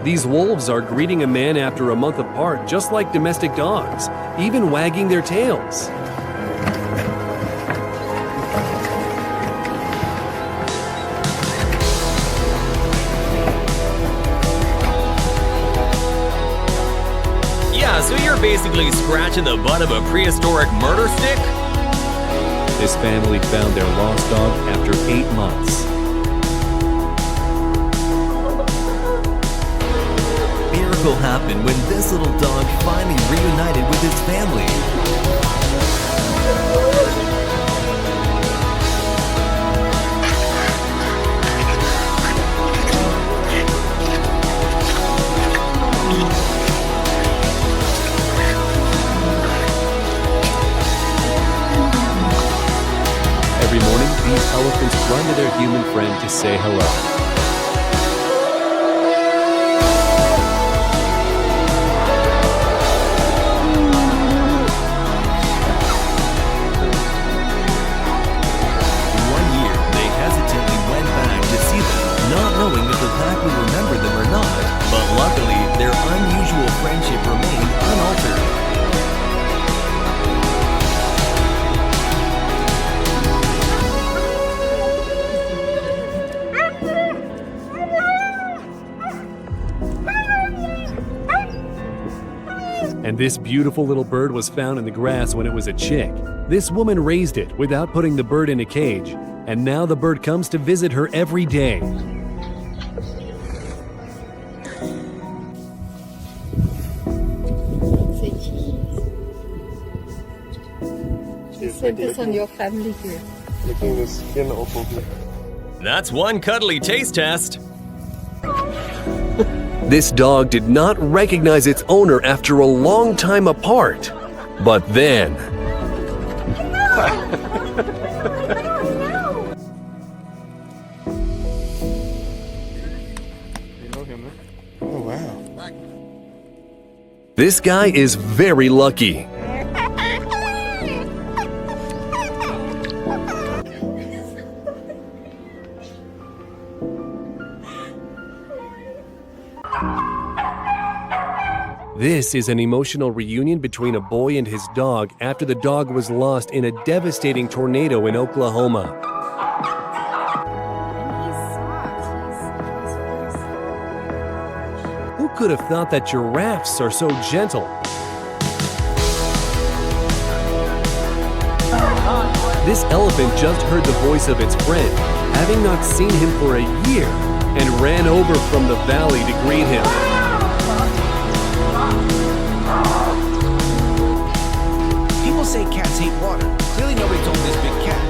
These wolves are greeting a man after a month apart just like domestic dogs, even wagging their tails. Yeah, so you're basically scratching the butt of a prehistoric murder stick? This family found their lost dog after 8 months. Miracle happened when this little dog finally reunited with his family. Every morning, these elephants run to their human friend to say hello. Not knowing if the pack would remember them or not, but luckily their unusual friendship remained unaltered. And this beautiful little bird was found in the grass when it was a chick. This woman raised it without putting the bird in a cage, and now the bird comes to visit her every day. Set this on your family here. Licking the skin off of it. That's one cuddly taste test. This dog did not recognize its owner after a long time apart. But then... Oh, wow. This guy is very lucky. This is an emotional reunion between a boy and his dog after the dog was lost in a devastating tornado in Oklahoma. Who could have thought that giraffes are so gentle? This elephant just heard the voice of its friend, having not seen him for a year, and ran over from the valley to greet him. People say cats hate water. Clearly nobody told this big cat.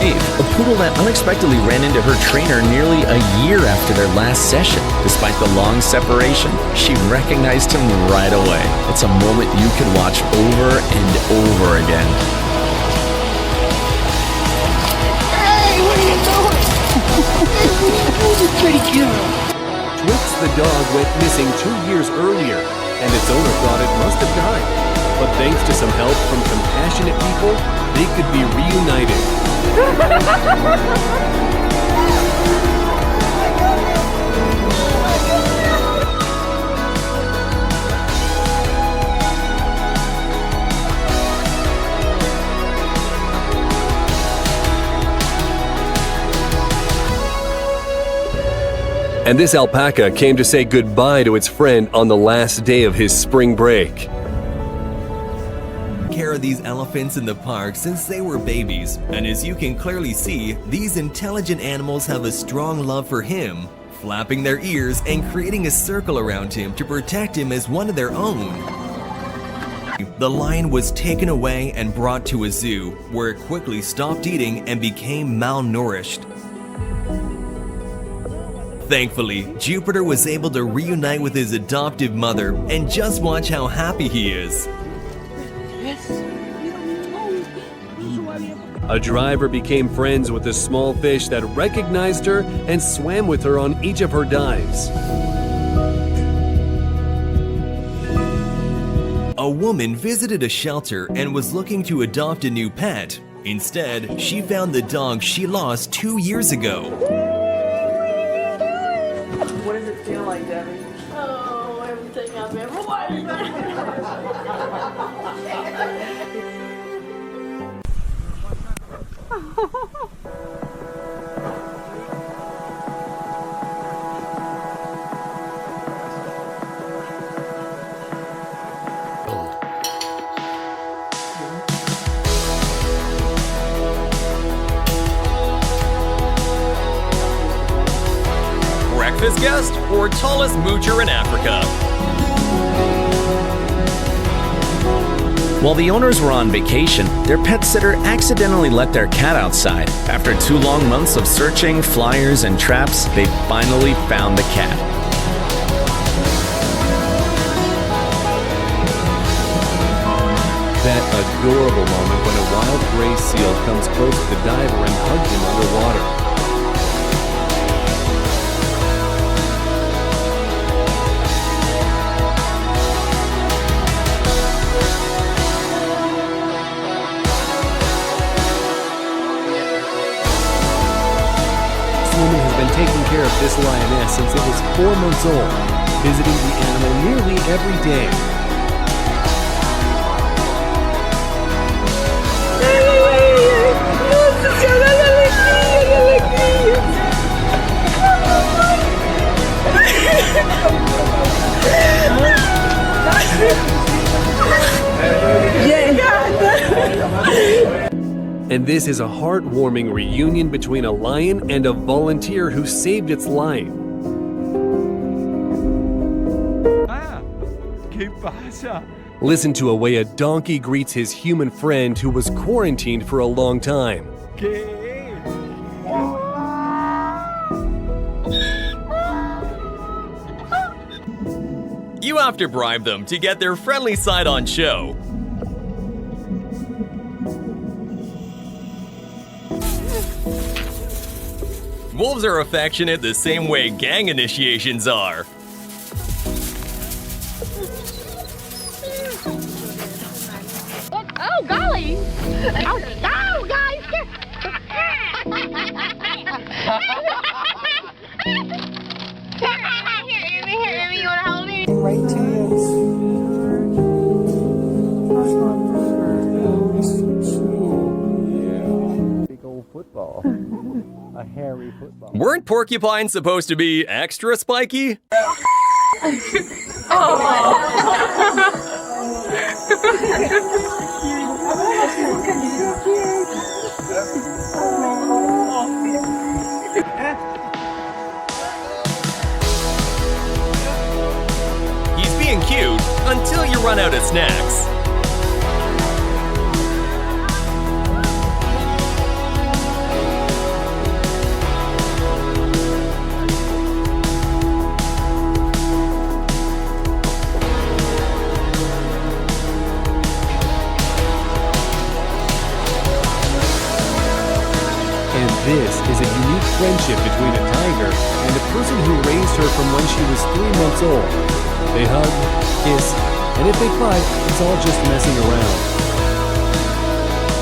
Eve, a poodle that unexpectedly ran into her trainer nearly a year after their last session. Despite the long separation, she recognized him right away. It's a moment you could watch over and over again. Hey, what are you doing? Who's a pretty girl? Twix the dog went missing 2 years earlier, and its owner thought it must have died. But thanks to some help from compassionate people, they could be reunited. And this alpaca came to say goodbye to its friend on the last day of his spring break. Care of these elephants in the park since they were babies, and as you can clearly see, these intelligent animals have a strong love for him, flapping their ears and creating a circle around him to protect him as one of their own. The lion was taken away and brought to a zoo, where it quickly stopped eating and became malnourished. Thankfully, Jupiter was able to reunite with his adoptive mother, and just watch how happy he is. A driver became friends with a small fish that recognized her and swam with her on each of her dives. A woman visited a shelter and was looking to adopt a new pet, Instead, she found the dog she lost 2 years ago. What does it feel like, Debbie? Oh, everything I've ever wanted. Breakfast guest or tallest moocher in Africa? While the owners were on vacation, their pet sitter accidentally let their cat outside. After 2 long months of searching, flyers, and traps, they finally found the cat. That adorable moment when a wild gray seal comes close to the diver and hugs him underwater. This woman has been taking care of this lioness since it was 4 months old, visiting the animal nearly every day. And this is a heartwarming reunion between a lion and a volunteer who saved its life. ¿Qué pasa? Listen to a way a donkey greets his human friend who was quarantined for a long time. ¿Qué? You have to bribe them to get their friendly side on show. Wolves are affectionate the same way gang initiations are. Oh, golly! Oh, guys! Here, Emmy, you wanna hold me? Right to Big old football. A hairy football. Weren't porcupines supposed to be extra spiky? He's being cute until you run out of snacks. And this is a unique friendship between a tiger and a person who raised her from when she was 3 months old. They hug, kiss, and if they fight, it's all just messing around.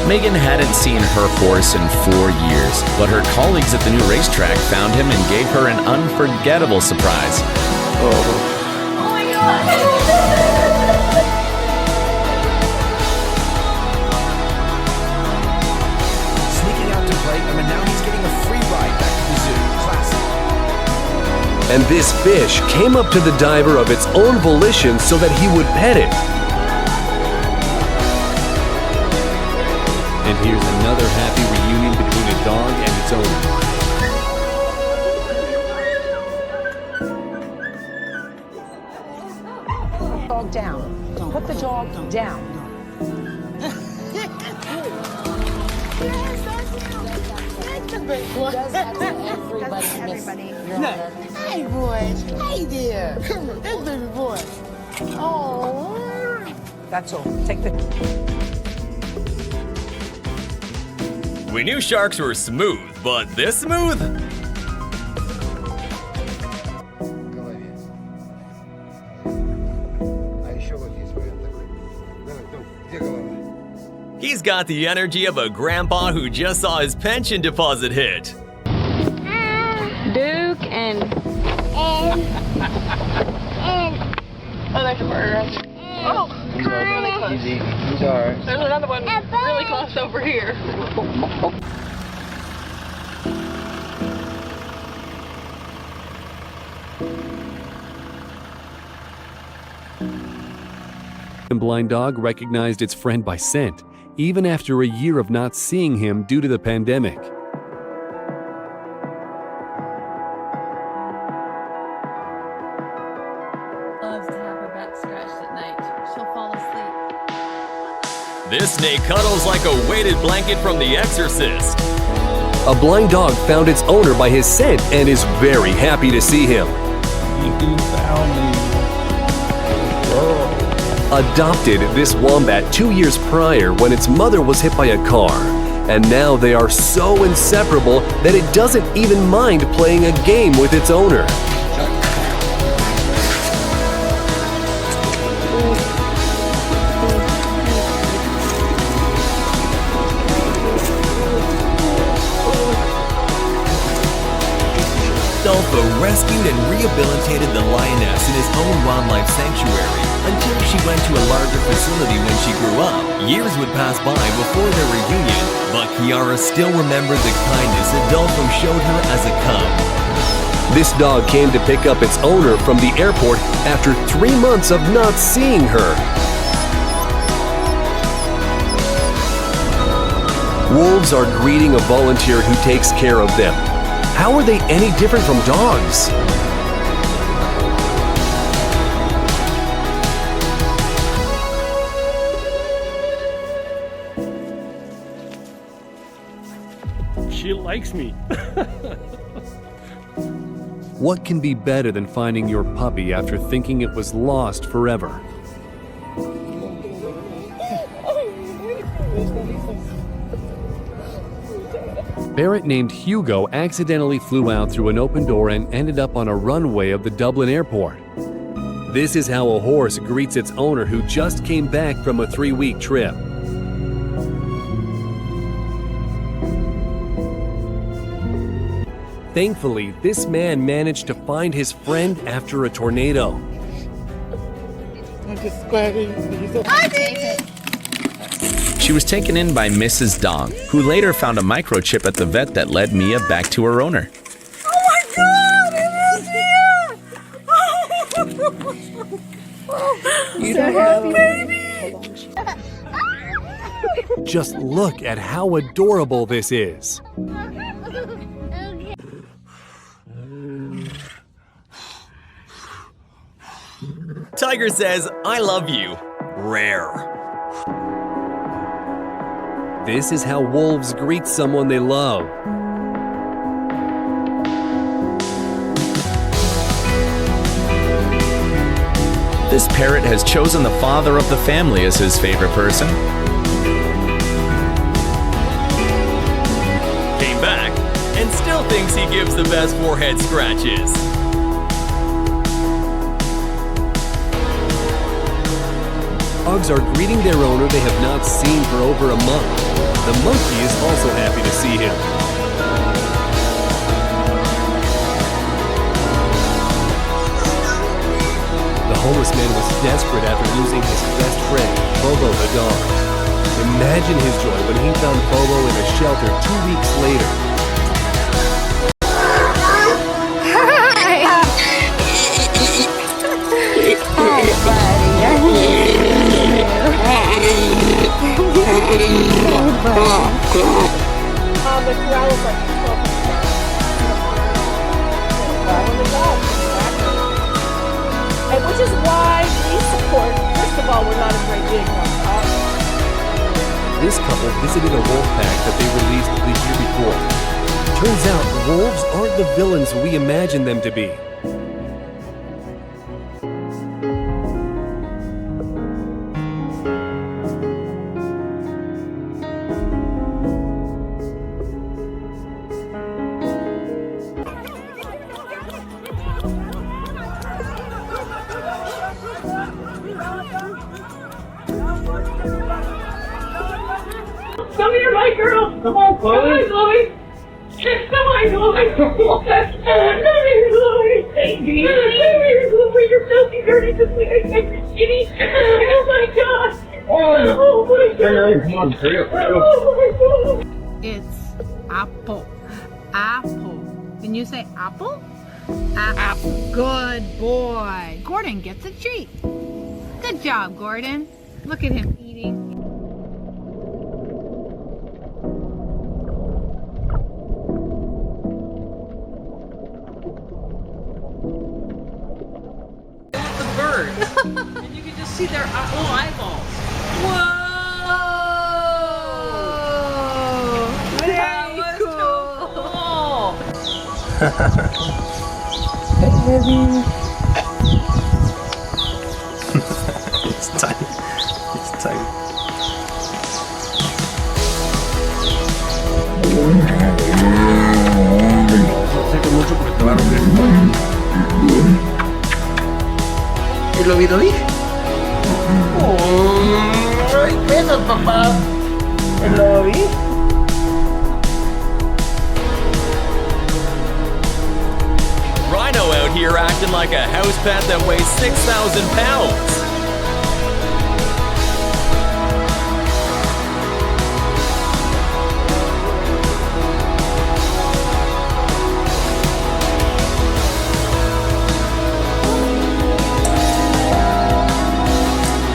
Megan hadn't seen her horse in 4 years, but her colleagues at the new racetrack found him and gave her an unforgettable surprise. Oh my god! Sneaking out to play, and now he's getting a free ride back to the zoo. Classic. And this fish came up to the diver of its own volition so that he would pet it. And here's another happy reunion between a dog and its owner. dog down. Put the dog down. Does that to everybody, Miss Your Honor. Hey, boys. Hey there. Hey, baby boy. Oh. That's all. Take the... We knew sharks were smooth, but this smooth? He's He's got the energy of a grandpa who just saw his pension deposit hit. Duke and oh, there's a bird. Oh, really close. He's alright. There's another one really close over here. The blind dog recognized its friend by scent, even after a year of not seeing him due to the pandemic. Loves to have her back scratched at night. She'll fall asleep. This snake cuddles like a weighted blanket from The Exorcist. A blind dog found its owner by his scent and is very happy to see him. He found me. Adopted this wombat 2 years prior when its mother was hit by a car. And now they are so inseparable that it doesn't even mind playing a game with its owner. Adolfo rescued and rehabilitated the lioness in his own wildlife sanctuary until she went to a larger facility when she grew up. Years would pass by before their reunion, but Kiara still remembered the kindness Adolfo showed her as a cub. This dog came to pick up its owner from the airport after 3 months of not seeing her. Wolves are greeting a volunteer who takes care of them. How are they any different from dogs? She likes me. What can be better than finding your puppy after thinking it was lost forever? Barrett named Hugo accidentally flew out through an open door and ended up on a runway of the Dublin airport. This is how a horse greets its owner who just came back from a 3-week trip. Thankfully, this man managed to find his friend after a tornado. I'm just glad he's okay. She was taken in by Mrs. Dong, who later found a microchip at the vet that led Mia back to her owner. Oh my God! It is here! You don't have a baby! Just look at how adorable this is. Tiger says, "I love you." Rare. This is how wolves greet someone they love. This parrot has chosen the father of the family as his favorite person. Came back and still thinks he gives the best forehead scratches. Dogs are greeting their owner they have not seen for over a month. The monkey is also happy to see him. The homeless man was desperate after losing his best friend, Bobo the dog. Imagine his joy when he found Bobo in a shelter 2 weeks later. The corral is like 12 and which is why we support, first of all, we're not a great big one. This couple visited a wolf pack that they released the year before. Turns out wolves aren't the villains we imagine them to be. my girl. Come on, Chloe. Come on, Chloe. Come on, Chloe. Come here, Chloe. Come here, Chloe. You're filthy, dirty, just like I said, you're skinny. Oh my God. Oh my God. Come on, hurry up, hurry up. Oh my God. It's apple. Apple. Can you say apple? Apple. Good boy. Gordon gets a treat. Good job, Gordon. Look at him eating. The bird. And you can just see their little eyeballs. Whoa! That was It's tight. It's tight. ¿Y lo vi? ¡Ay, besos, papá! ¿Lo vi? Rhino out here acting like a house pet that weighs 6,000 pounds.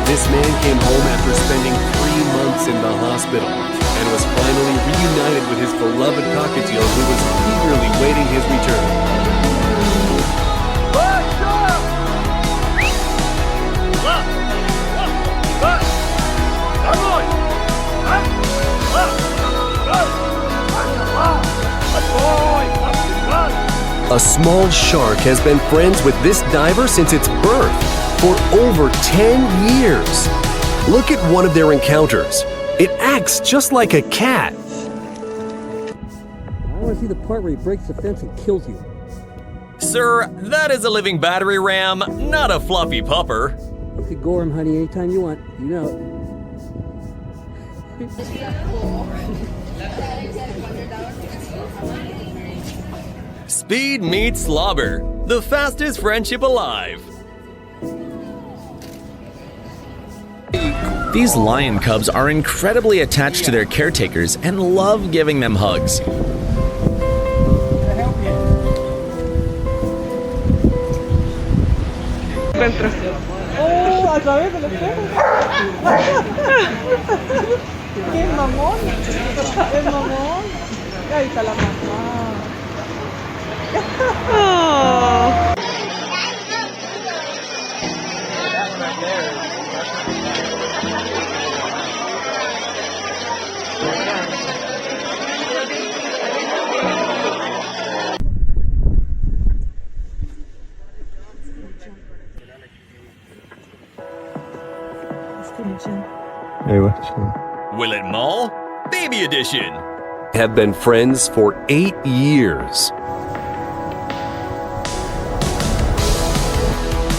This man came home after spending 3 months in the hospital and was finally reunited with his beloved cockatiel who was eagerly waiting his return. A small shark has been friends with this diver since its birth for over 10 years. Look at one of their encounters. It acts just like a cat. I want to see the part where he breaks the fence and kills you. Sir, that is a living battery ram, not a fluffy pupper. You could gore him, honey, anytime you want. You know it. Speed meets slobber, the fastest friendship alive. These lion cubs are incredibly attached to their caretakers and love giving them hugs. Oh, a través del espejo. ¡Qué mamón! ¡Es mamón! Ahí está la mamá. Oh. Will it maul? Baby edition. Have been friends for 8 years.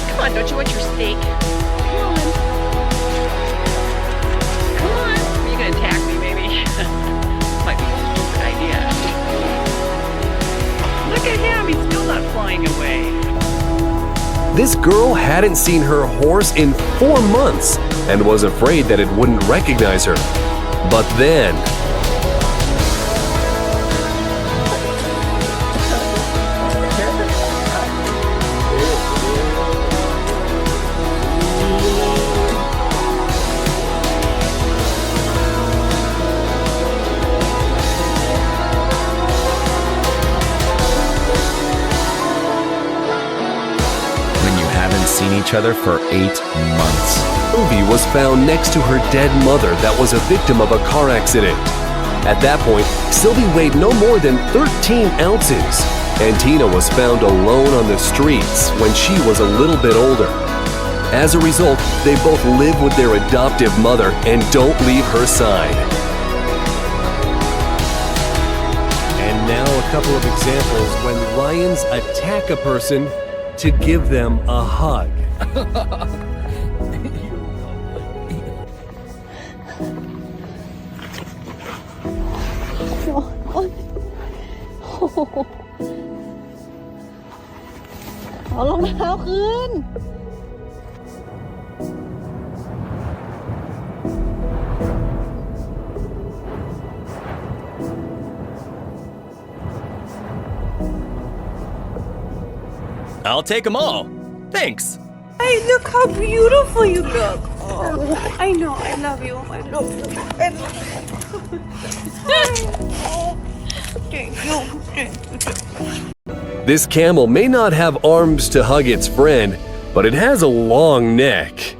Come on, don't you want your steak? Come on. Come on. Are you gonna attack me, maybe? Might be a stupid idea. Look at him, he's still not flying away. This girl hadn't seen her horse in 4 months and was afraid that it wouldn't recognize her. But then, seen each other for 8 months. Ruby was found next to her dead mother that was a victim of a car accident. At that point, Sylvie weighed no more than 13 ounces, and Tina was found alone on the streets when she was a little bit older. As a result, they both live with their adoptive mother and don't leave her side. And now a couple of examples when lions attack a person to give them a hug. เอารองเท้าคืน I'll take them all. Thanks. Hey, look how beautiful you look. Oh, I know, I love you. I love you. I love you. Thank you. This camel may not have arms to hug its friend, but it has a long neck.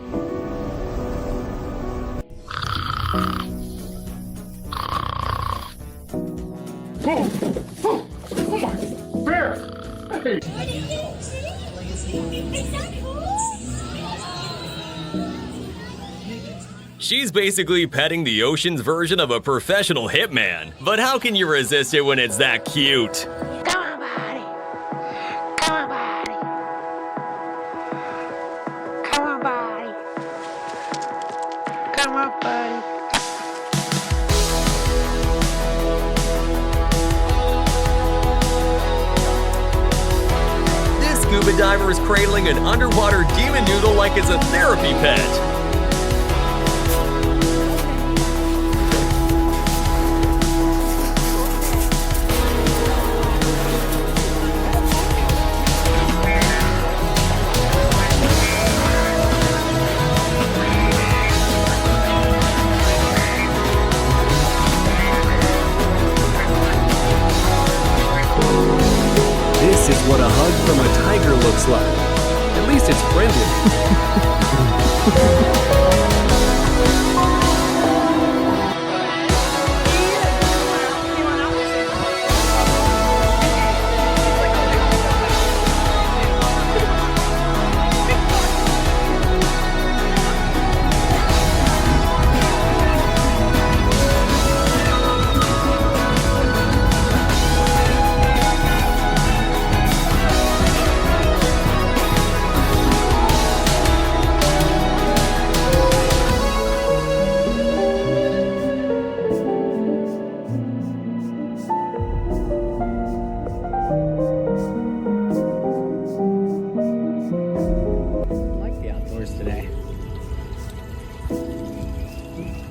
She's basically petting the ocean's version of a professional hitman. But how can you resist it when it's that cute? Come on, buddy. Come on, buddy. Come on, buddy. Come on, buddy. This scuba diver is cradling an underwater demon noodle like it's a therapy pet. This is what a hug from a tiger looks like. At least it's friendly.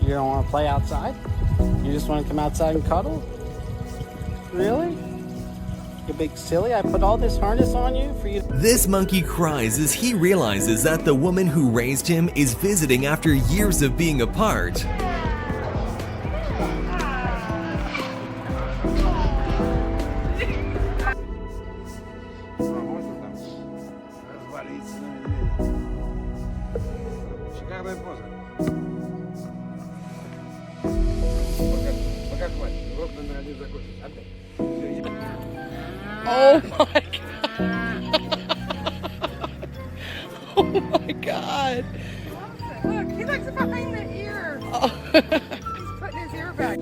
You don't want to play outside? You just want to come outside and cuddle? Really? You big silly, I put all this harness on you for you to... This monkey cries as he realizes that the woman who raised him is visiting after years of being apart. Oh my god. Oh my god. Look, he likes it behind the ear. He's putting his ear back.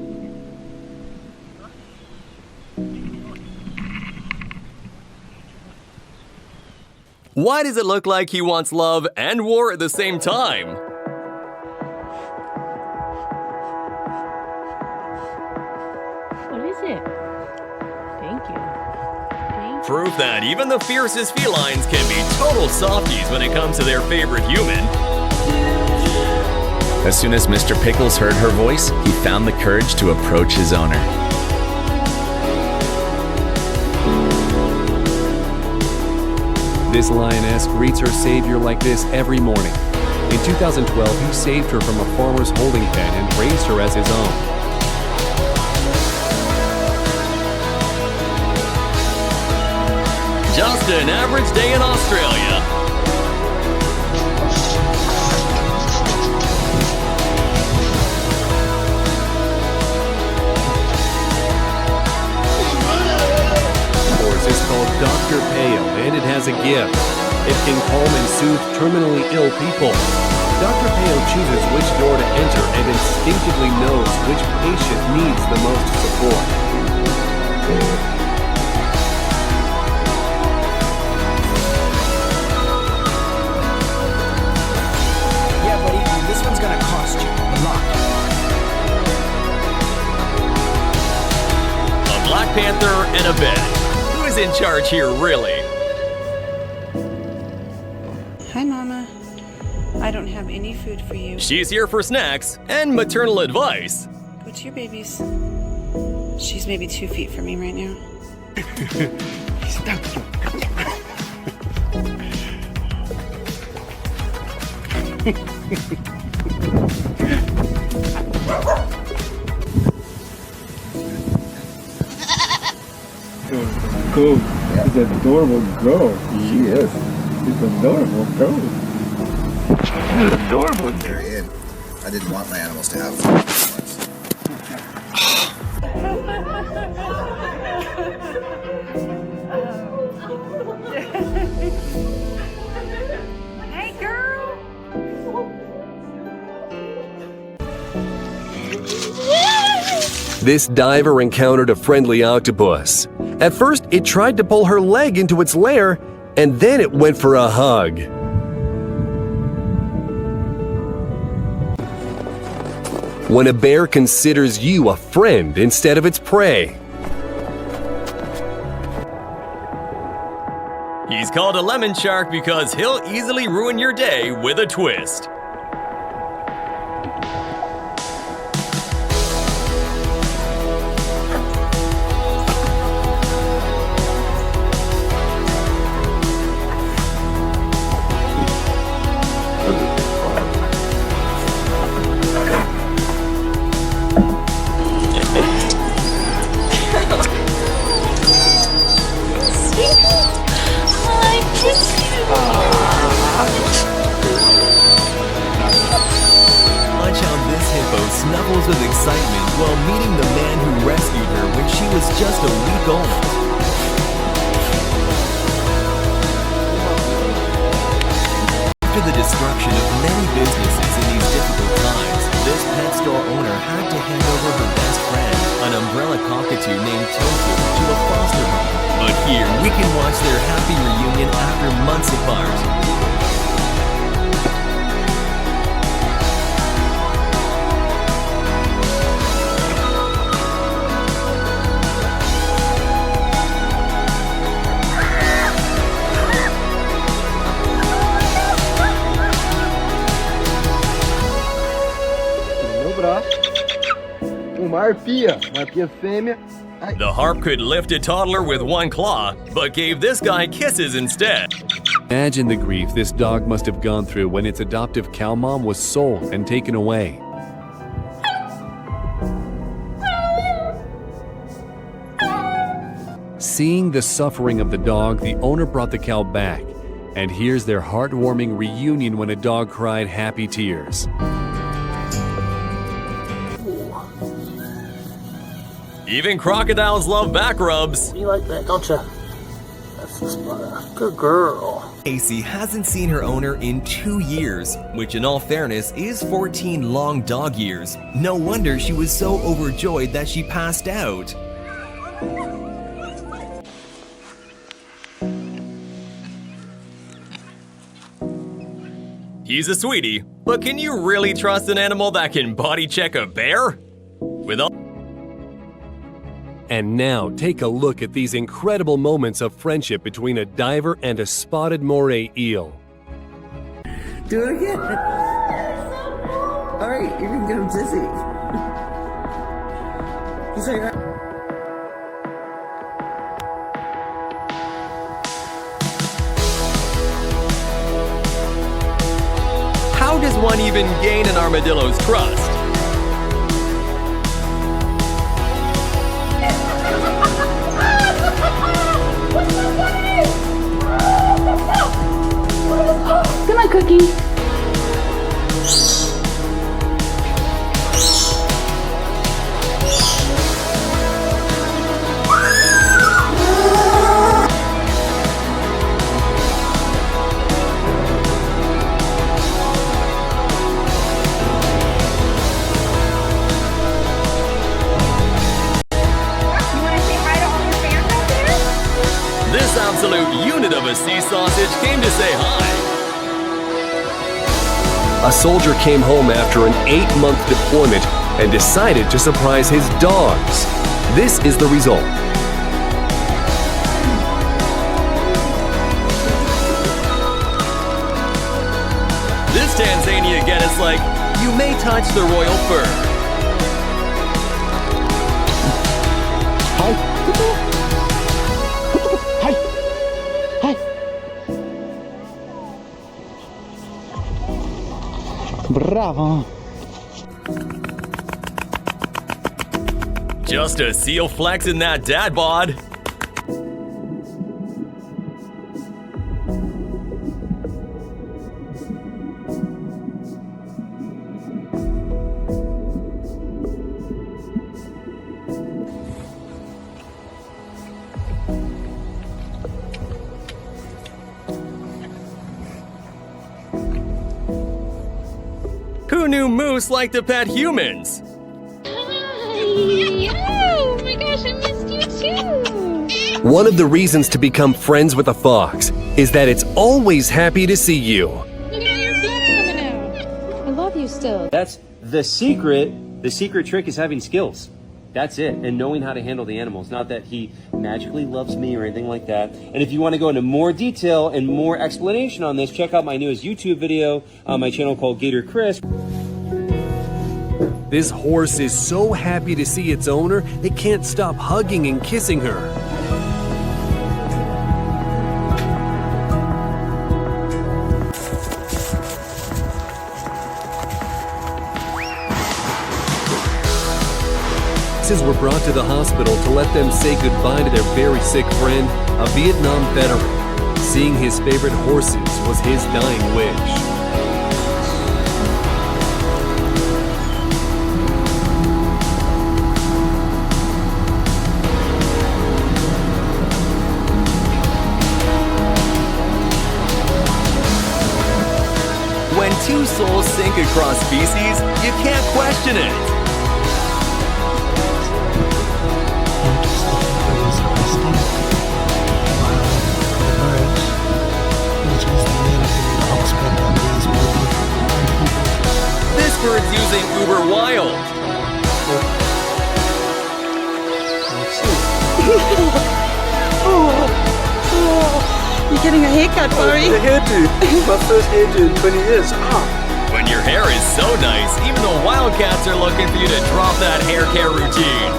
Why does it look like he wants love and war at the same time? What is it? Thank you. Proof that even the fiercest felines can be total softies when it comes to their favorite human. As soon as Mr. Pickles heard her voice, he found the courage to approach his owner. This lioness greets her savior like this every morning. In 2012, he saved her from a farmer's holding pen and raised her as his own. Just an average day in Australia. Horse is called Dr. Pale, and it has a gift. It can calm and soothe terminally ill people. Dr. Pale chooses which door to enter and instinctively knows which patient needs the most support. This one's gonna cost you a lot. A black panther, and a bed. Who's in charge here, really? Hi, Mama. I don't have any food for you. She's here for snacks and maternal advice. Go to your babies. She's maybe 2 feet from me right now. Cool. She's an adorable girl. She is. She's an adorable girl. She's adorable. Period. I didn't want my animals to have feelings. Hey, girl. This diver encountered a friendly octopus. At first, it tried to pull her leg into its lair, and then it went for a hug. When a bear considers you a friend instead of its prey. He's called a lemon shark because he'll easily ruin your day with a twist. Watch how this hippo snuffles with excitement while meeting the man who rescued her when she was just a week old. After the destruction of many businesses in these difficult times, this pet store owner had to hand over her best friend, an umbrella cockatoo named Tofu, to a foster home. But here, we can watch their happy reunion after months apart. Uma arpia fêmea. The harp could lift a toddler with one claw, but gave this guy kisses instead. Imagine the grief this dog must have gone through when its adoptive cow mom was sold and taken away. Seeing the suffering of the dog, the owner brought the cow back, and here's their heartwarming reunion when a dog cried happy tears. Even crocodiles love back rubs. You like that, don't you? That's the spot. Good girl. Casey hasn't seen her owner in 2 years, which in all fairness is 14 long dog years. No wonder she was so overjoyed that she passed out. He's a sweetie, but can you really trust an animal that can body check a bear? With all And now take a look at these incredible moments of friendship between a diver and a spotted moray eel. Do it again. All right, you're gonna get him dizzy. He's like, how does one even gain an armadillo's trust? Come on, Cookie. This absolute unit of a sea sausage came to say hi. A soldier came home after an 8-month deployment and decided to surprise his dogs. This is the result. Tanzania again, it's like, you may touch the royal fur. Bravo. Just a seal flexing that dad bod. Who knew moose like to pet humans? Oh my gosh, I missed you too. One of the reasons to become friends with a fox is that it's always happy to see you. Look at your blood coming out. I love you still. That's the secret. The secret trick is having skills. That's it. And knowing how to handle the animals. Not that he magically loves me or anything like that. And if you want to go into more detail and more explanation on this, check out my newest YouTube video on my channel called Gator Chris. This horse is so happy to see its owner, it can't stop hugging and kissing her. Horses were brought to the hospital to let them say goodbye to their very sick friend, a Vietnam veteran. Seeing his favorite horses was his dying wish. When two souls sink across species, you can't question it. This bird's using Uber Wild. You're getting a haircut, Barry. The hairdo. My first hairdo in 20 years. When your hair is so nice, even the wildcats are looking for you to drop that hair care routine.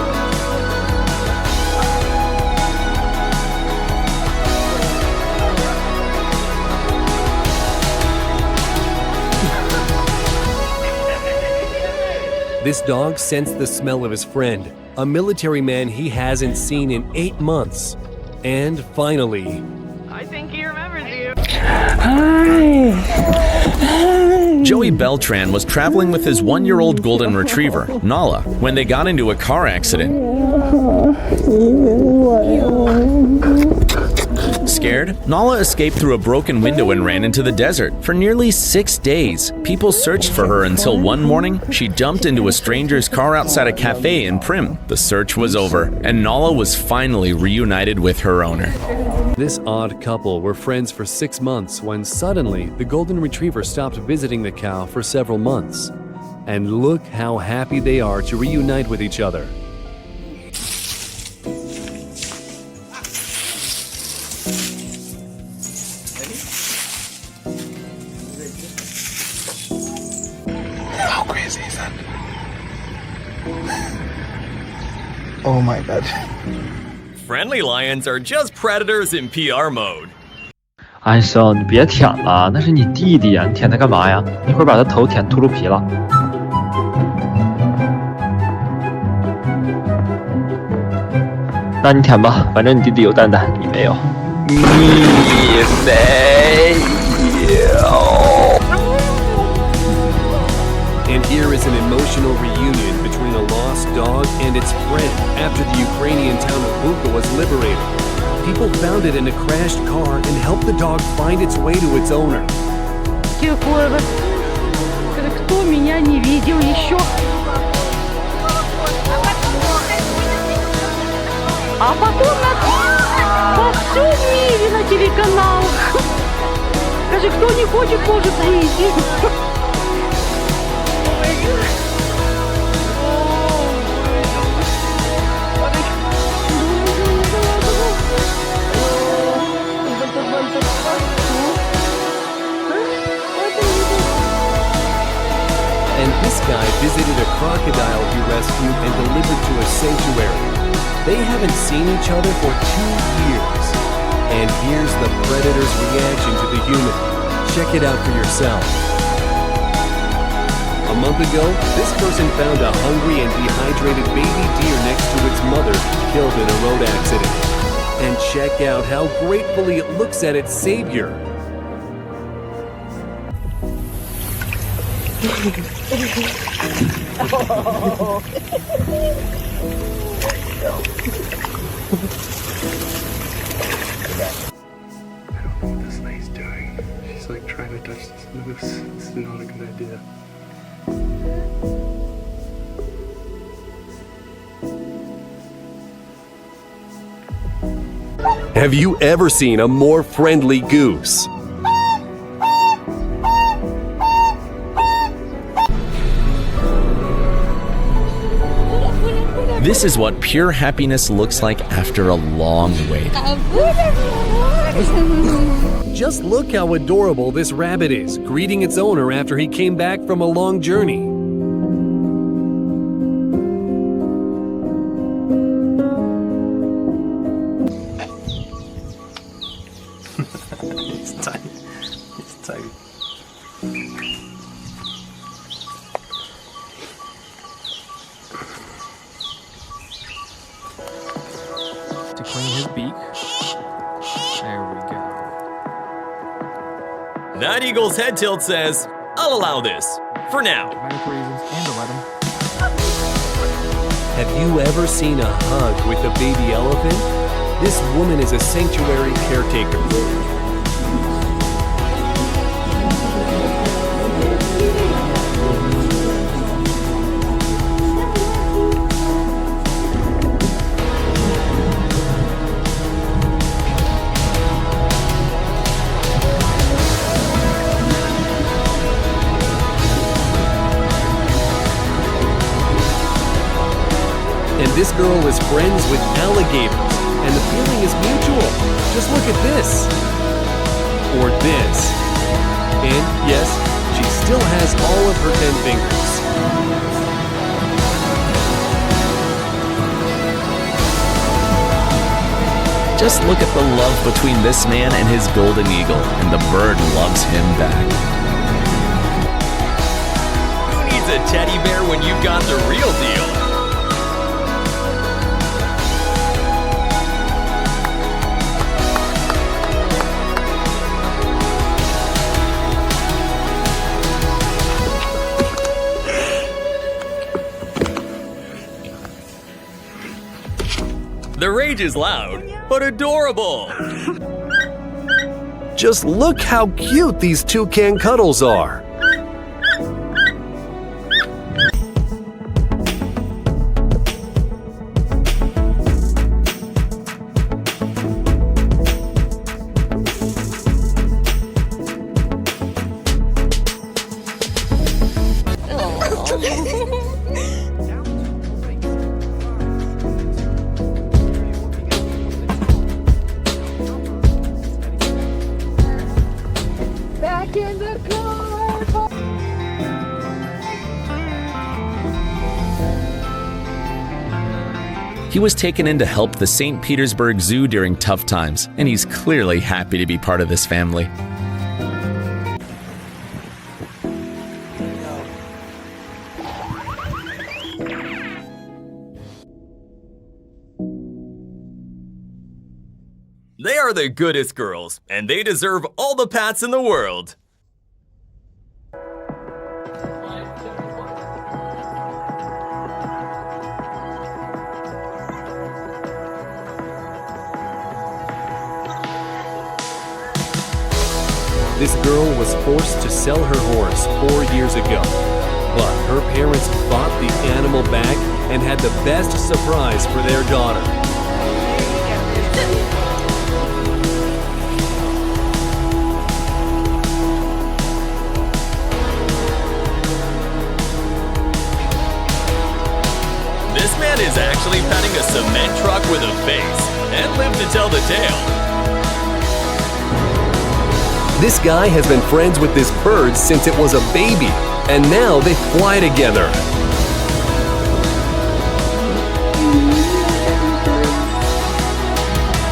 This dog sensed the smell of his friend, a military man he hasn't seen in 8 months. And finally, I think he remembers you. Joey Beltran was traveling with his 1-year-old golden retriever, Nala, when they got into a car accident. Scared, Nala escaped through a broken window and ran into the desert. For nearly 6 days, people searched for her until one morning, she jumped into a stranger's car outside a cafe in Prim. The search was over, and Nala was finally reunited with her owner. this odd couple were friends for 6 months when suddenly the golden retriever stopped visiting the cow for several months. And look how happy they are to reunite with each other. How crazy is that? Oh my god. Friendly lions are just predators in PR mode. 安生，你别舔了，那是你弟弟呀，你舔它干嘛呀？一会儿把它头舔秃噜皮了。那你舔吧，反正你弟弟有蛋蛋，你没有。你没有。 And here is an emotional reunion between a lost dog and its friend after the Ukrainian town of Bucha was liberated. People found it in a crashed car and helped the dog find its way to its owner. Кто меня не видел еще? А потом во всем мире на телеканалах. Даже кто не хочет, может выйти. This guy visited a crocodile he rescued and delivered to a sanctuary. They haven't seen each other for 2 years. And here's the predator's reaction to the human. Check it out for yourself. A month ago, this person found a hungry and dehydrated baby deer next to its mother, killed in a road accident. And check out how gratefully it looks at its savior. This lady's doing. She's like trying to touch this moose. This is not a good idea. Have you ever seen a more friendly goose? This is what pure happiness looks like after a long wait. Just look how adorable this rabbit is, greeting its owner after he came back from a long journey. He's tight. He's tight. To clean his beak. There we go. That eagle's head tilt says, I'll allow this. For now. Medical reasons and to let him. Have you ever seen a hug with a baby elephant? This woman is a sanctuary caretaker. And this girl is friends with alligators, and the feeling is mutual. Just look at this. Or this. And yes, she still has all of her 10 fingers. Just look at the love between this man and his golden eagle, and the bird loves him back. Who needs a teddy bear when you've got the real deal? The rage is loud, but adorable. Just look how cute these toucan cuddles are. Back in the car. He was taken in to help the St. Petersburg Zoo during tough times, and he's clearly happy to be part of this family. They are the goodest girls, and they deserve all the pats in the world. This girl was forced to sell her horse 4 years ago. But her parents bought the animal back and had the best surprise for their daughter. This man is actually petting a cement truck with a face and lived to tell the tale. This guy has been friends with this bird since it was a baby, and now they fly together.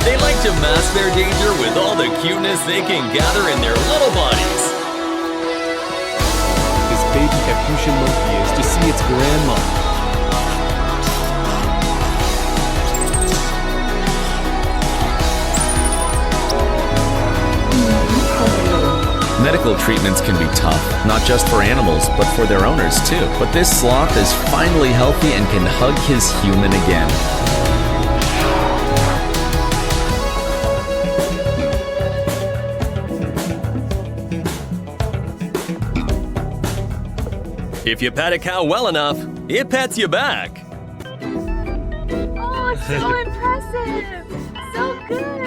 They like to mask their danger with all the cuteness they can gather in their little bodies. This baby Capuchin monkey is to see its grandma. Medical treatments can be tough, not just for animals, but for their owners too. But this sloth is finally healthy and can hug his human again. If you pet a cow well enough, it pets you back. Oh, so impressive! So good!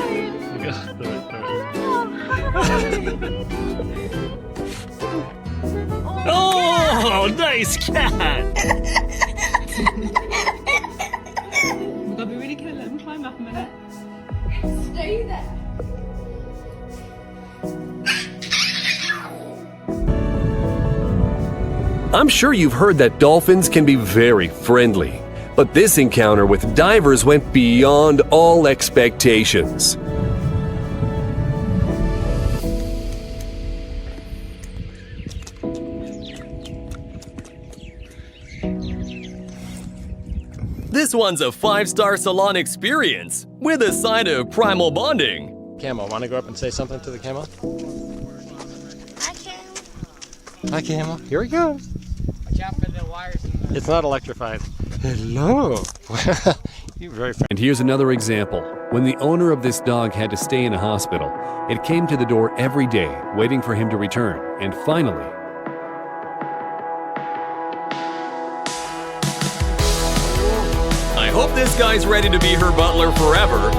Oh, nice cat! They'll be really gonna let him climb up a minute. Stay there. I'm sure you've heard that dolphins can be very friendly, but this encounter with divers went beyond all expectations. This one's a 5-star salon experience with a side of primal bonding. Camo, want to go up and say something to the camo? Hi, Camo. Here we go. Watch out for the wires. It's not electrified. Hello. You're very friendly. And here's another example. When the owner of this dog had to stay in a hospital, it came to the door every day, waiting for him to return. And finally, I hope this guy's ready to be her butler forever.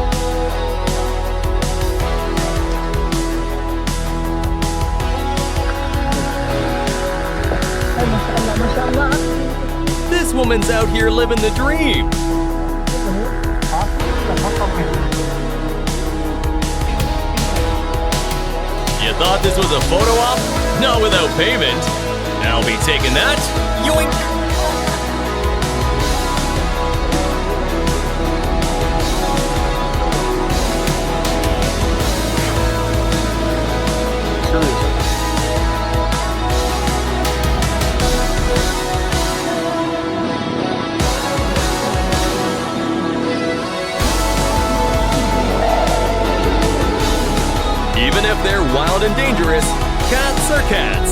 This woman's out here living the dream. You thought this was a photo op? Not without payment. I'll be taking that. Yoink! Even if they're wild and dangerous, cats are cats.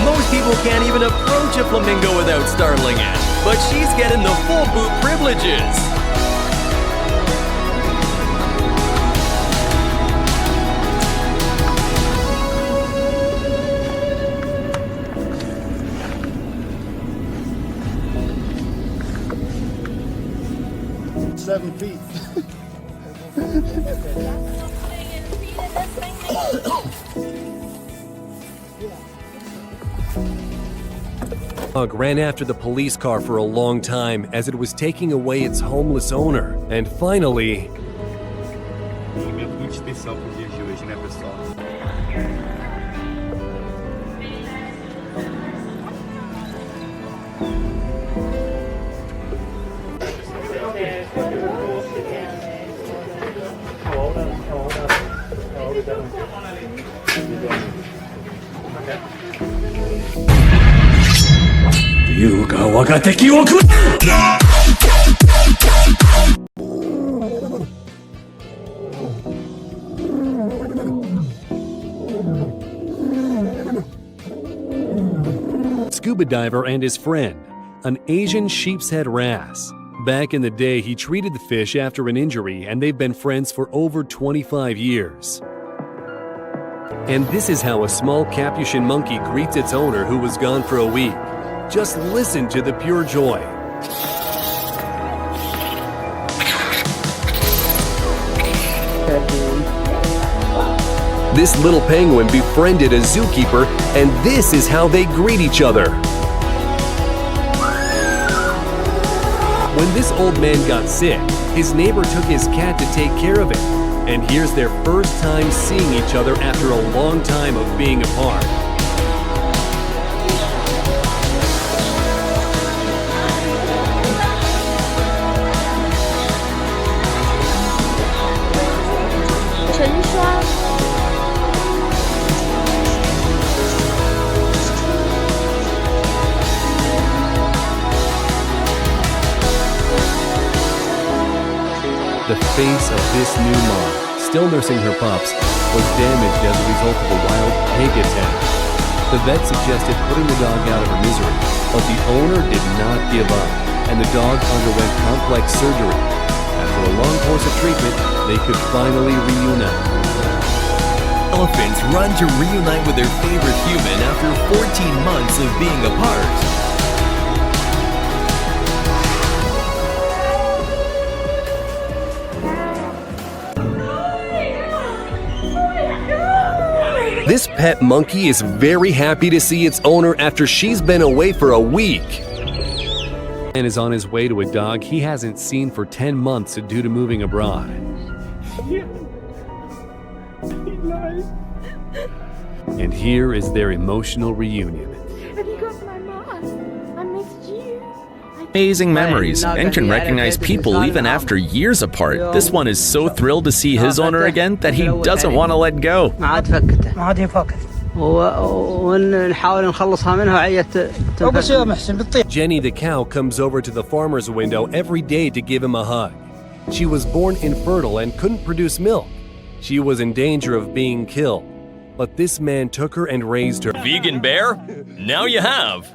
Most people can't even approach a flamingo without startling it, but she's getting the full boot privileges. feet. Dog ran after the police car for a long time as it was taking away its homeless owner. And finally... Scuba diver and his friend, an Asian sheepshead wrasse. Back in the day, he treated the fish after an injury, and they've been friends for over 25 years. And this is how a small Capuchin monkey greets its owner who was gone for a week. Just listen to the pure joy. This little penguin befriended a zookeeper, and this is how they greet each other. When this old man got sick, his neighbor took his cat to take care of it. And here's their first time seeing each other after a long time of being apart. The face of this new mom, still nursing her pups, was damaged as a result of a wild pig attack. The vet suggested putting the dog out of her misery, but the owner did not give up, and the dog underwent complex surgery. After a long course of treatment, they could finally reunite. Elephants run to reunite with their favorite human after 14 months of being apart. This pet monkey is very happy to see its owner after she's been away for a week. And is on his way to a dog he hasn't seen for 10 months due to moving abroad. And here is their emotional reunion. Amazing memories and can recognize people even after years apart. This one is so thrilled to see his owner again that he doesn't want to let go. Jenny the cow comes over to the farmer's window every day to give him a hug. She was born infertile and couldn't produce milk. She was in danger of being killed, but this man took her and raised her. Vegan bear? Now you have.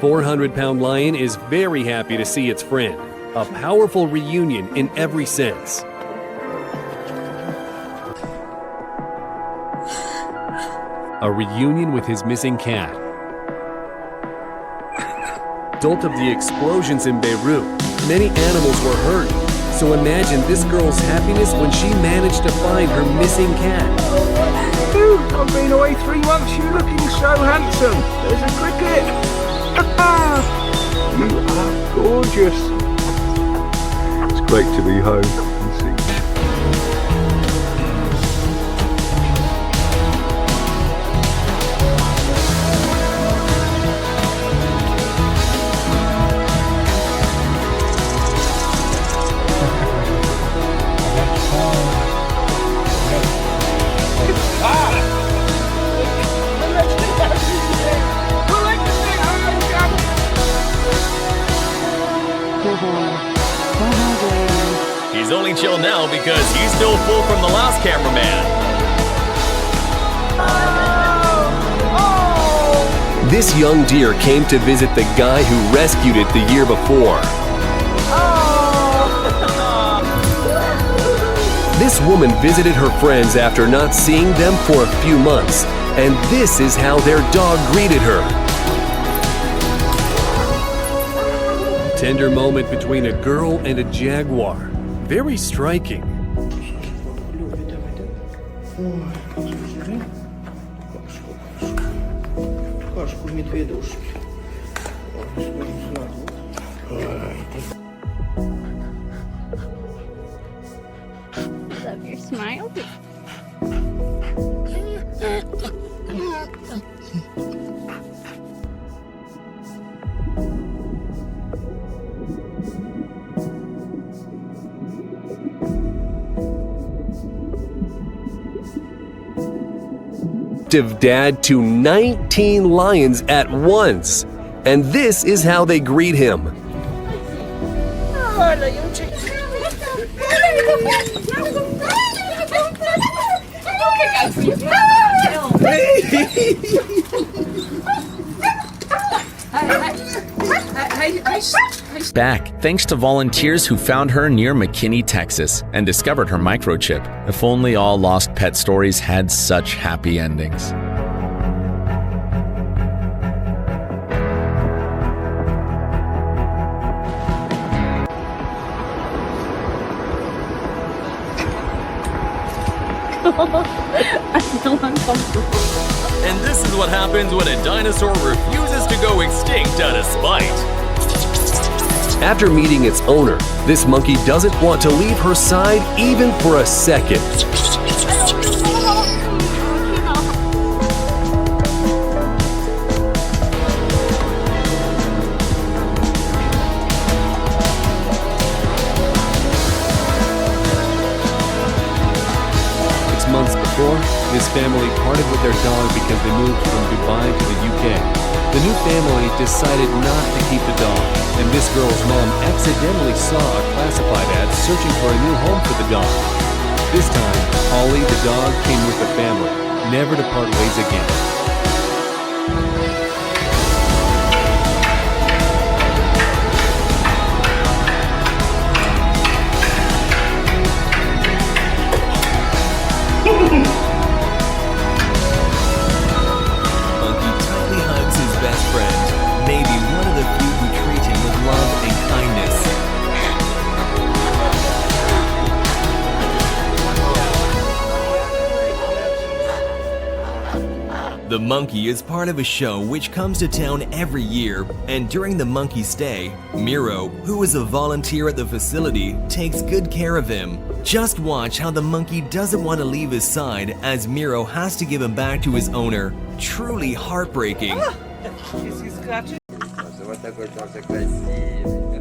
400-pound lion is very happy to see its friend. A powerful reunion in every sense. A reunion with his missing cat. Result of the explosions in Beirut, many animals were hurt. So imagine this girl's happiness when she managed to find her missing cat. I've been away 3 months, you're looking so handsome. There's a cricket. You are gorgeous. It's great to be home and see. He's only chill now because he's still full from the last cameraman. This young deer came to visit the guy who rescued it the year before. This woman visited her friends after not seeing them for a few months, and this is how their dog greeted her. Tender moment between a girl and a jaguar. Very striking. Love your smile. Dad to 19 lions at once, and this is how they greet him. Back thanks to volunteers who found her near McKinney, Texas, and discovered her microchip. If only all lost pet stories had such happy endings. I'm so uncomfortable. And this is what happens when a dinosaur refuses to go extinct out of spite. After meeting its owner, this monkey doesn't want to leave her side even for a second. Months before, this family parted with their dog because they moved from Dubai to the UK. The new family decided not to keep the dog, and this girl's mom accidentally saw a classified ad searching for a new home for the dog. This time, Ollie the dog came with the family, never to part ways again. Monkey tightly hugs his best friend, maybe one of the few who treat him with love and kindness. The monkey is part of a show which comes to town every year, and during the monkey stay, Miro, who is a volunteer at the facility, takes good care of him. Just watch how the monkey doesn't want to leave his side as Miro has to give him back to his owner. Truly heartbreaking.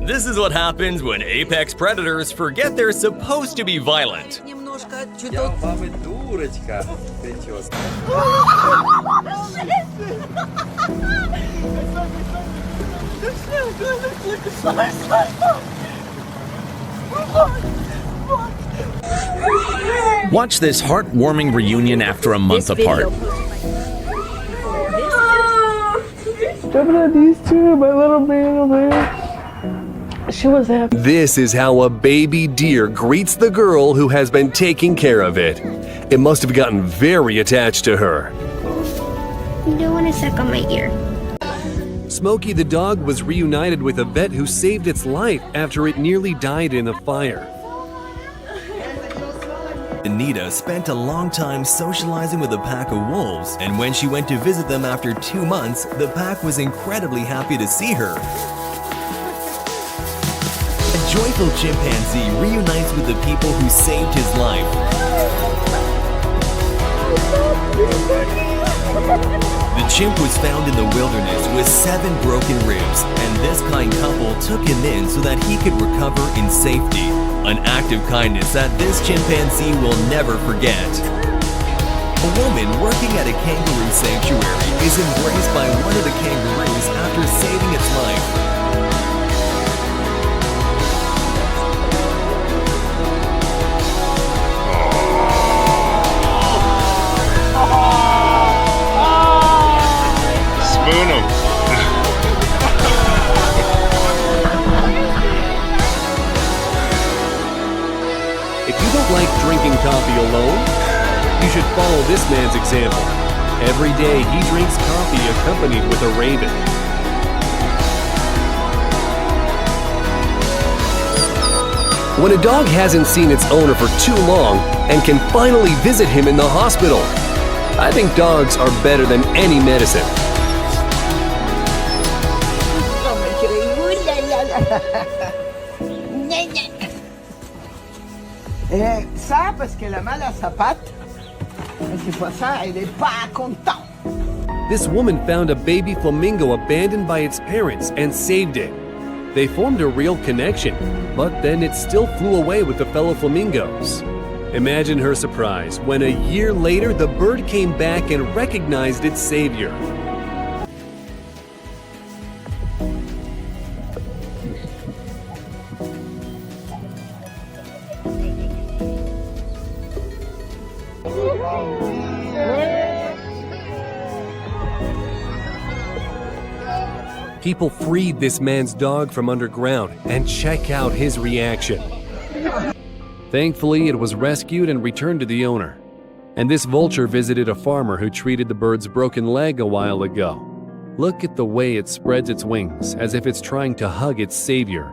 This is what happens when apex predators forget they're supposed to be violent. Watch this heartwarming reunion after a month apart. Stepping on these two, my little man over there. She was happy. This is how a baby deer greets the girl who has been taking care of it. It must have gotten very attached to her. You don't want to suck on my ear. Smokey the dog was reunited with a vet who saved its life after it nearly died in a fire. Anita spent a long time socializing with a pack of wolves, and when she went to visit them after 2 months, the pack was incredibly happy to see her. A joyful chimpanzee reunites with the people who saved his life. The chimp was found in the wilderness with 7 broken ribs, and this kind couple took him in so that he could recover in safety. An act of kindness that this chimpanzee will never forget. A woman working at a kangaroo sanctuary is embraced by one of the kangaroos after saving its life. Spoon him. If you don't like drinking coffee alone, you should follow this man's example. Every day he drinks coffee accompanied with a raven. When a dog hasn't seen its owner for too long and can finally visit him in the hospital, I think dogs are better than any medicine. Ça, parce qu'elle a mal à sa patte. Et c'est pas ça, elle est pas contente. This woman found a baby flamingo abandoned by its parents and saved it. They formed a real connection, but then it still flew away with the fellow flamingos. Imagine her surprise when a year later the bird came back and recognized its savior. People freed this man's dog from underground, and check out his reaction. Thankfully, it was rescued and returned to the owner. And this vulture visited a farmer who treated the bird's broken leg a while ago. Look at the way it spreads its wings, as if it's trying to hug its savior.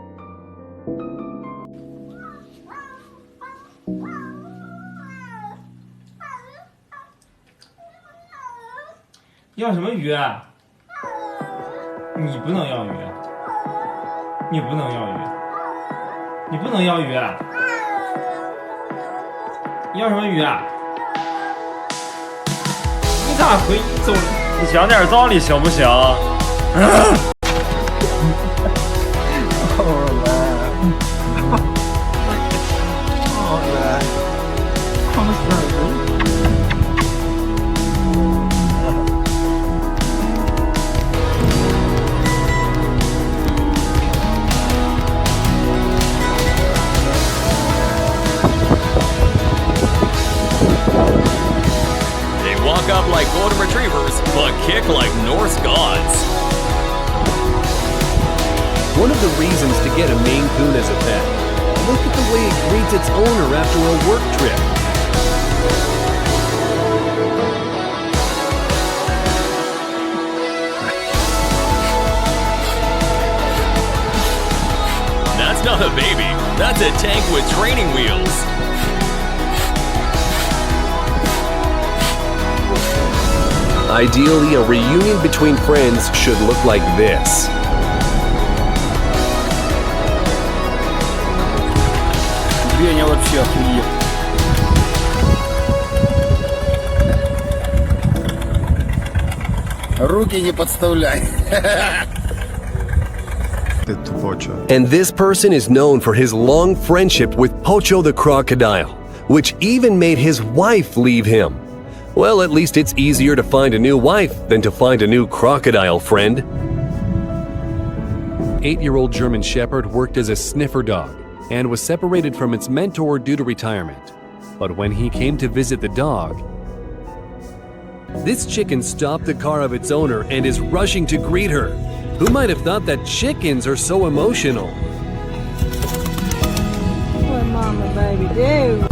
要什么鱼啊？你不能要鱼，你不能要鱼，你不能要鱼。要什么鱼啊？你咋回走？你讲点道理行不行？Walk up like golden retrievers, but kick like Norse gods. One of the reasons to get a Maine Coon as a pet. Look at the way it greets its owner after a work trip. That's not a baby. That's a tank with training wheels. Ideally, a reunion between friends should look like this. Веня вообще охуел. Руки не подставляй. And this person is known for his long friendship with Pocho the crocodile, which even made his wife leave him. Well, at least it's easier to find a new wife than to find a new crocodile friend. 8-year-old German Shepherd worked as a sniffer dog and was separated from its mentor due to retirement. But when he came to visit the dog, this chicken stopped the car of its owner and is rushing to greet her. Who might have thought that chickens are so emotional? What mama baby do?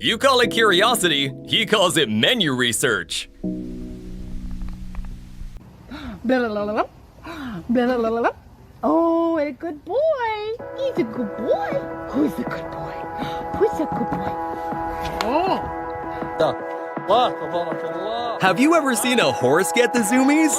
You call it curiosity, he calls it menu research. Oh, a good boy. He's a good boy. Who's the good boy? Who's the good boy? Oh. Have you ever seen a horse get the zoomies?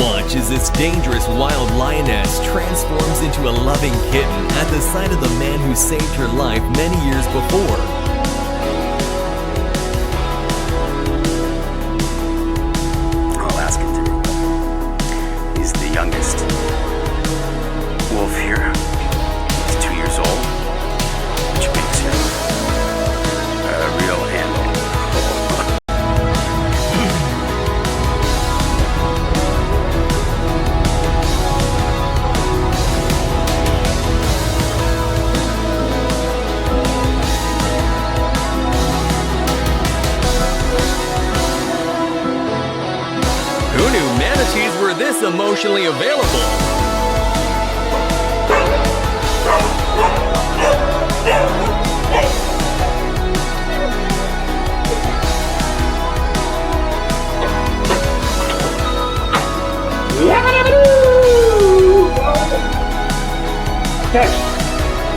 Watch as this dangerous wild lioness transforms into a loving kitten at the sight of the man who saved her life many years before. I'll ask him to. He's the youngest wolf here. He's 2 years old, which makes him a real handle. Who knew manatees were this emotionally available? Tex,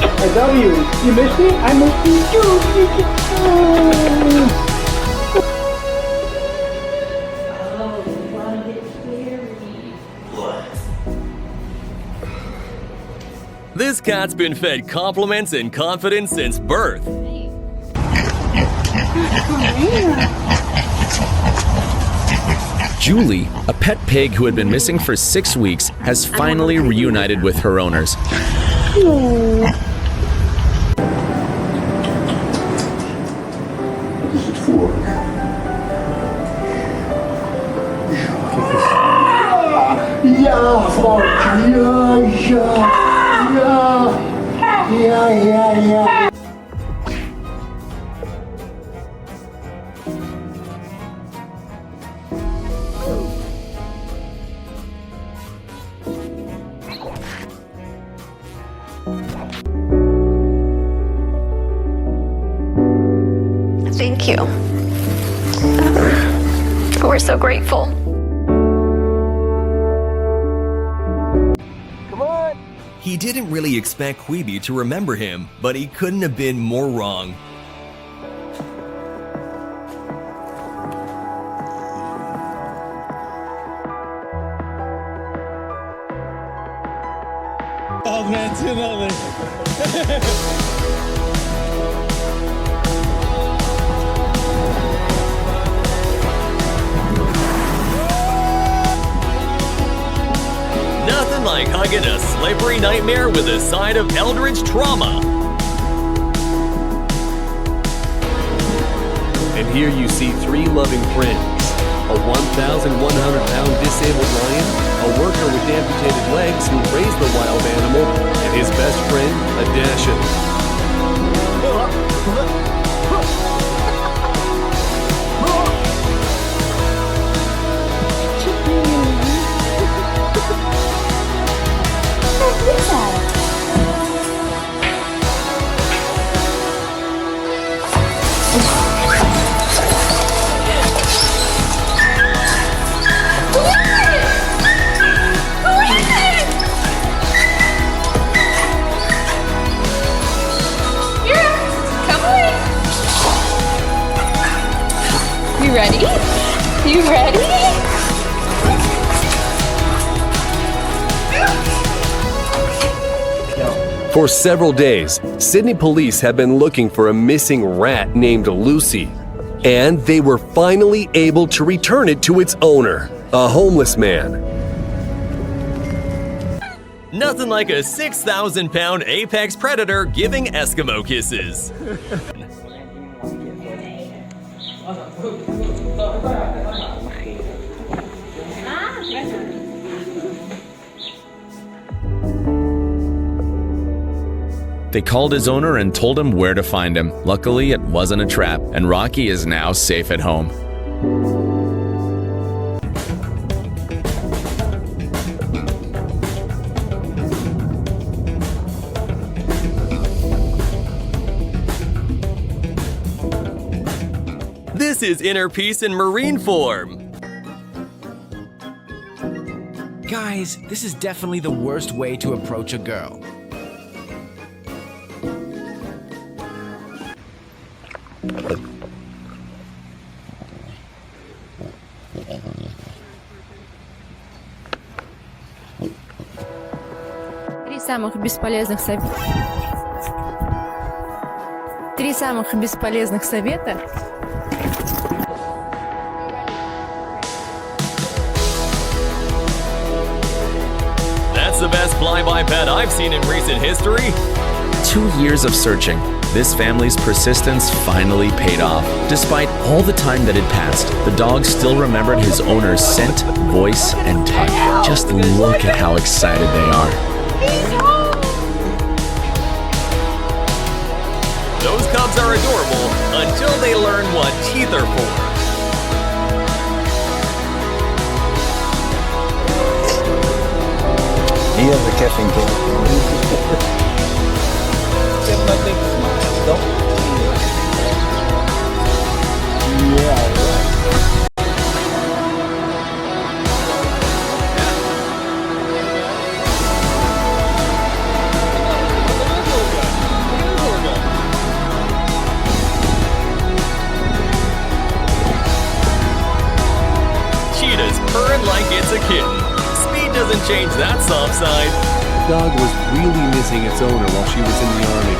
I love you. You miss me? I miss you too. This cat's been fed compliments and confidence since birth. Julie, a pet pig who had been missing for 6 weeks, has finally reunited with her owners. Yeah. Thank you. We're so grateful. He didn't really expect Queeby to remember him, but he couldn't have been more wrong. Oh man, too lovely. Nothing like hugging a slippery nightmare with a side of eldritch trauma. And here you see three loving friends. A 1,100-pound disabled lion, a worker with amputated legs who raised the wild animal, and his best friend, a Dashin. You ready? You ready? For several days, Sydney police have been looking for a missing rat named Lucy. And they were finally able to return it to its owner, a homeless man. Nothing like a 6,000-pound apex predator giving Eskimo kisses. They called his owner and told him where to find him. Luckily, it wasn't a trap, and Rocky is now safe at home. This is inner peace in marine form. Guys, this is definitely the worst way to approach a girl. Три самых бесполезных совета. That's the best flyby pet I've seen in recent history. 2 years of searching, this family's persistence finally paid off. Despite all the time that had passed, the dog still remembered his owner's scent, voice, and touch. Just look at how excited they are. Those cubs are adorable until they learn what teeth are for. He has a catching game. Cheetah's purring like it's a kitten. Speed doesn't change that soft side. The dog was really missing its owner while she was in the army.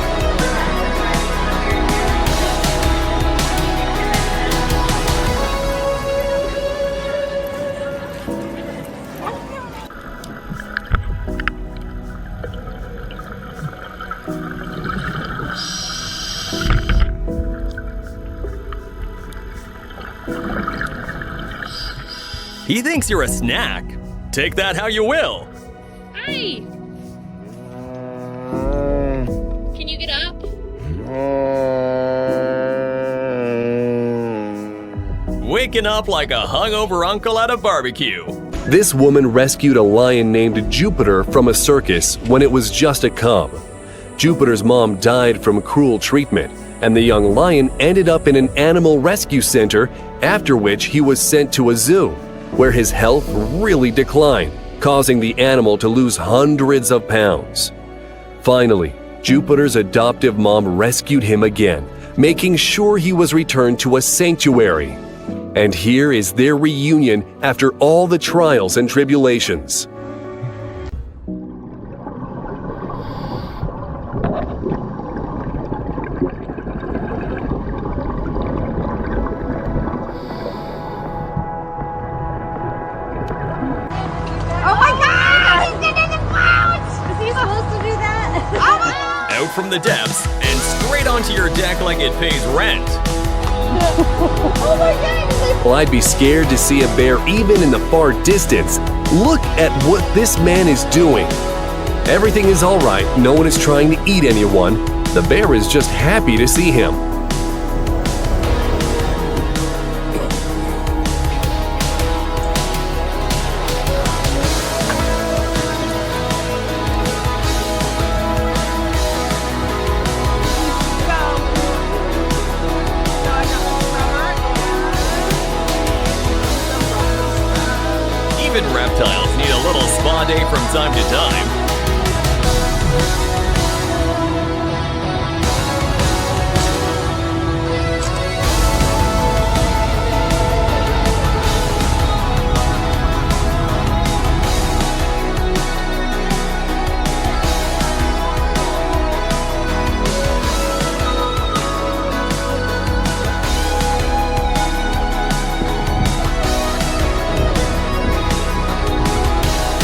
He thinks you're a snack. Take that how you will. Hi. Can you get up? Waking up like a hungover uncle at a barbecue. This woman rescued a lion named Jupiter from a circus when it was just a cub. Jupiter's mom died from cruel treatment, and the young lion ended up in an animal rescue center, after which he was sent to a zoo, where his health really declined, causing the animal to lose hundreds of pounds. Finally, Jupiter's adoptive mom rescued him again, making sure he was returned to a sanctuary. And here is their reunion after all the trials and tribulations. Out from the depths and straight onto your deck like it pays rent. Oh my God! Well, I'd be scared to see a bear even in the far distance. Look at what this man is doing. Everything is all right. No one is trying to eat anyone. The bear is just happy to see him. Even reptiles need a little spa day from time to time.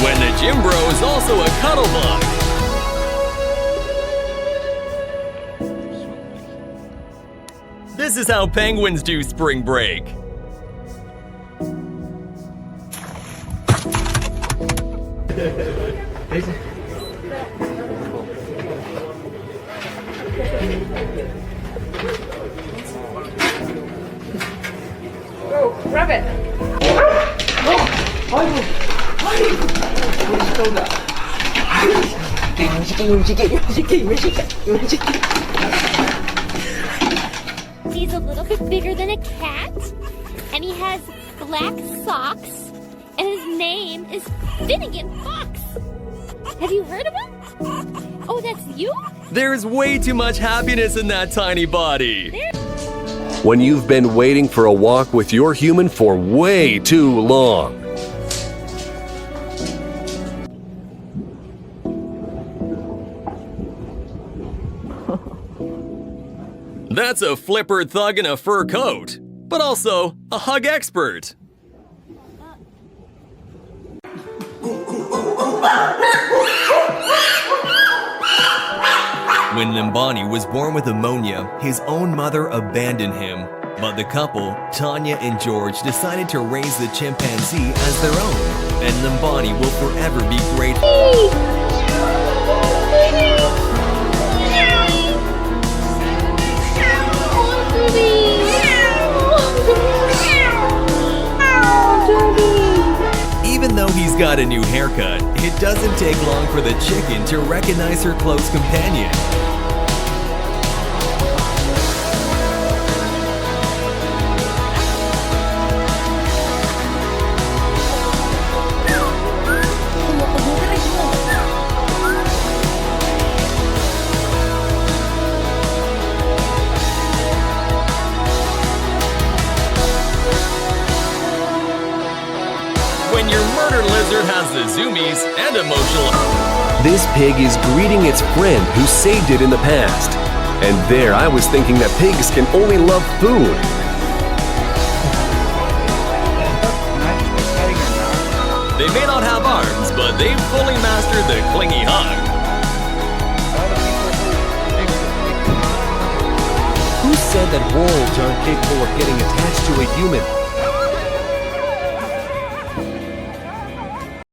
When the gym bro is also a cuddle bug. This is how penguins do spring break. Go, rub it. He's a little bit bigger than a cat, and he has black socks, and his name is Finnegan Fox. Have you heard of him? Oh, that's you? There's way too much happiness in that tiny body. When you've been waiting for a walk with your human for way too long. That's a flipper thug in a fur coat, but also a hug expert. When Limbani was born with pneumonia, his own mother abandoned him. But the couple, Tanya and George, decided to raise the chimpanzee as their own. And Limbani will forever be grateful. Even though he's got a new haircut, it doesn't take long for the chicken to recognize her close companion. When your murder lizard has the zoomies and emotional. This pig is greeting its friend who saved it in the past. And there I was thinking that pigs can only love food. They may not have arms, but they've fully mastered the clingy hug. Who said that wolves aren't capable of getting attached to a human?